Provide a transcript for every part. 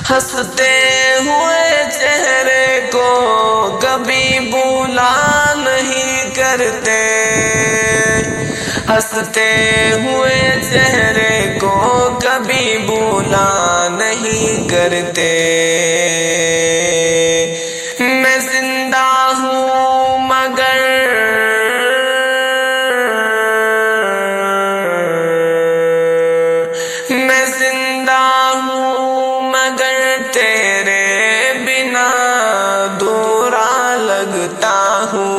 हंसते हुए चेहरे को कभी भूला नहीं करते, हंसते हुए चेहरे को कभी भूला नहीं करते। मैं जिंदा हूँ मगर मैं जिंदा हूँ मगर तेरे बिना दूरा लगता हूँ।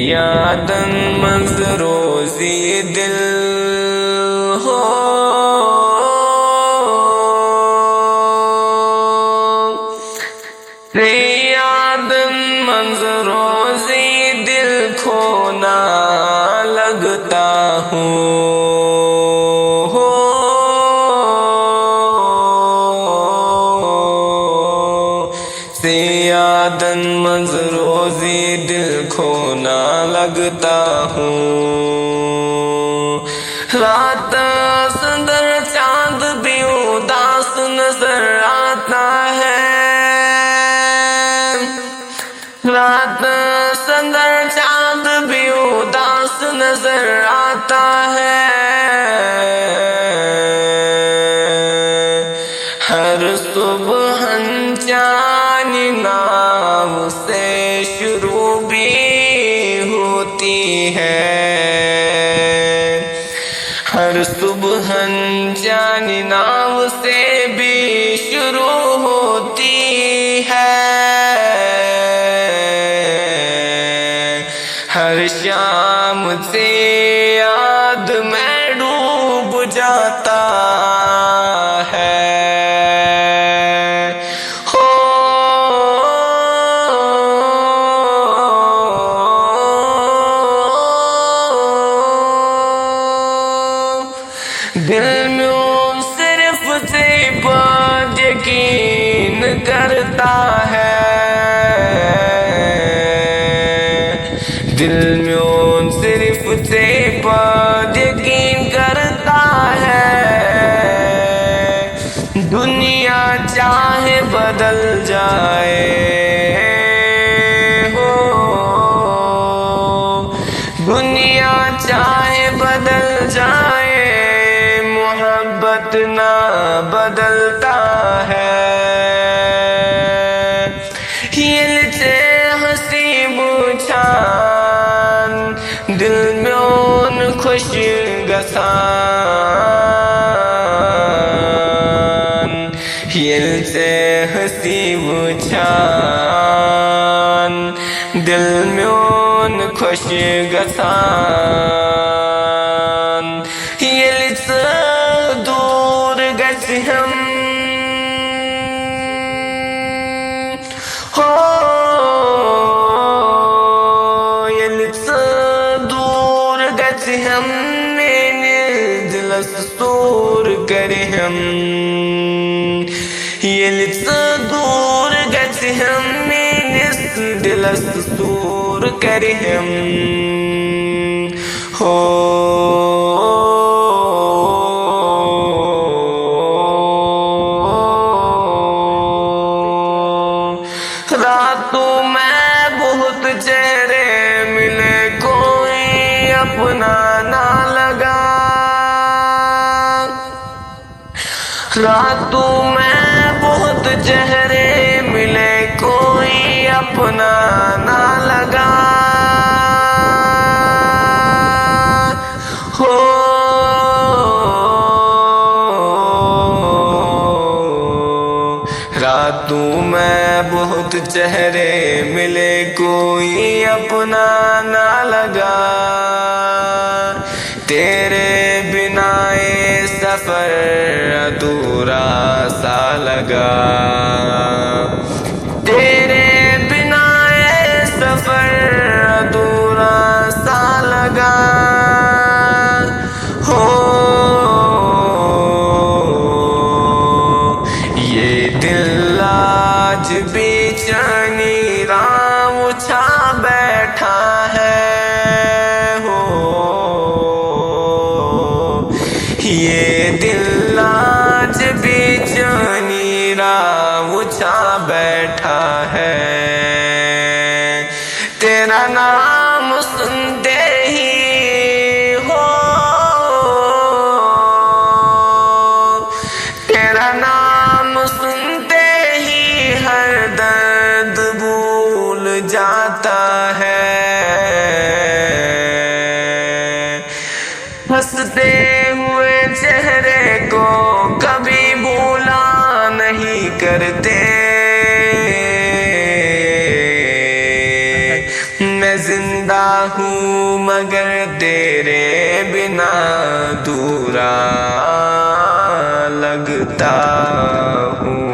यादन मंजरोज़ी दिल हो, यादन मंजरोज़ी दिल खोना लगता हूँ। यादन मंजरोज़ी दिल खोना लगता हूँ। रात सुंदर चांद भी उदास नजर आता है, रात सुंदर चांद भी उदास नजर आता है। हर सुबह चांदनी नाम से शुरू भी होती है, हर सुबह चांदनी नाम से भी शुरू होती है। हर शाम से याद में डूब जाता है। दिल में सिर्फ तेरी बात यकीन करता है, दिल में सिर्फ तेरी बात यकीन करता है। दुनिया चाहे बदल जाए हो, दुनिया चाहे बदल जाए, मोहब्बत ना बदलता है। हिलते हंसी बुझान दिल में उन खुश गसान, हिलते हंसी बुझान दिल में उन खुश गसान। हिलते दूर गए हम हो, यलिसे दूर गए हम मैंने दिलस दूर करे हम, यलिसे दूर गए हम मैंने दिलस दूर करे हम हो। रातों में बहुत चेहरे मिले कोई अपना ना लगा, रातों में बहुत चेहरे मिले कोई अपना ना लगा हो। रातों में बहुत चेहरे मिले कोई अपना ना लगा, तेरे बिना ये सफर अधूरा सा लगा, तेरे बिना ये सफर छा बैठा है हो। ये दिल आज बेचैनी राह छा बैठा है। तेरा नाम सुनते ही हो, तेरा नाम सुनते ही हर दर्द भूल जाता है। हंसते हुए चेहरे को कभी भूला नहीं करते। मैं जिंदा हूँ मगर तेरे बिना अधूरा लगता हूँ।